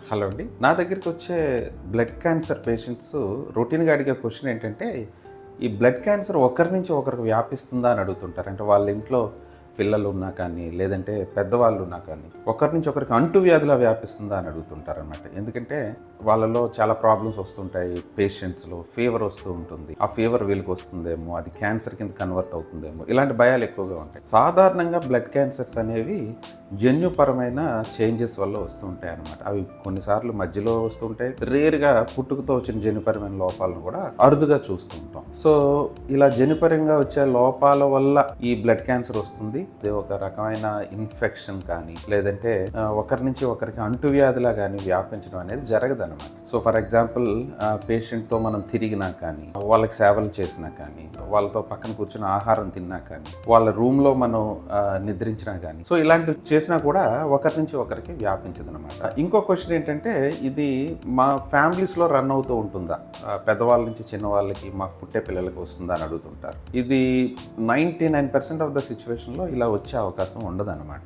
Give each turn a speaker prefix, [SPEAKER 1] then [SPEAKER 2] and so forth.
[SPEAKER 1] Hello అండి. నా దగ్గరికొచ్చే blood cancer patients రొటీన్‌గా అడిగే క్వెషన్ ఏంటంటే, ఈ బ్లడ్ క్యాన్సర్ ఒకరి నుంచి ఒకరికి వ్యాపిస్తుందా అని అడుగుతుంటారు. అంటే వాళ్ళ ఇంట్లో పిల్లలున్నా కానీ, లేదంటే పెద్దవాళ్ళున్నా కానీ, ఒకరి నుంచి ఒకరికి అంటువ్యాధిలా వ్యాపిస్తుందా అని అడుగుతుంటారనమాట. ఎందుకంటే వాళ్ళలో చాలా ప్రాబ్లమ్స్ వస్తుంటాయి. పేషెంట్స్‌లో ఫీవర్ వస్తూ ఉంటుంది. ఆ ఫీవర్ వీళ్ళకి వస్తుందేమో, అది క్యాన్సర్ కింద కన్వర్ట్ అవుతుందేమో, ఇలాంటి భయాలు ఎక్కువగా ఉంటాయి. సాధారణంగా బ్లడ్ క్యాన్సర్స్ అనేవి జన్యుపరమైన చేంజెస్ వల్ల వస్తూ ఉంటాయి అన్నమాట. అవి కొన్నిసార్లు మధ్యలో వస్తుంటాయి. రేర్‌గా పుట్టుకతో వచ్చిన జన్యుపరమైన లోపాలను కూడా అరుదుగా చూస్తూ ఉంటాం. సో ఇలా జన్యుపరంగా వచ్చే లోపాల వల్ల ఈ బ్లడ్ క్యాన్సర్ వస్తుంది. ఇది ఒక రకమైన ఇన్ఫెక్షన్ కానీ, లేదంటే ఒకరి నుంచి ఒకరికి అంటువ్యాధిలా కానీ వ్యాపించడం అనేది జరగదన్నమాట. సో ఫర్ ఎగ్జాంపుల్ పేషెంట్తో మనం తిరిగినా కానీ, వాళ్ళకి సేవలు చేసినా కానీ, వాళ్ళతో పక్కన కూర్చుని ఆహారం తిన్నా కానీ, వాళ్ళ రూమ్లో మనం నిద్రించినా కానీ, సో ఇలాంటివి చేసినా కూడా ఒకరి నుంచి ఒకరికి వ్యాపించదు అనమాట. ఇంకో క్వశ్చన్ ఏంటంటే, ఇది మా ఫ్యామిలీస్లో రన్ అవుతూ ఉంటుందా, పెద్దవాళ్ళ నుంచి చిన్నవాళ్ళకి మాకు పుట్టే పిల్లలకి వస్తుందా అని అడుగుతుంటారు. ఇది 99% ఆఫ్ ద సిచ్యువేషన్లో ఇలా వచ్చే అవకాశం ఉండదన్నమాట.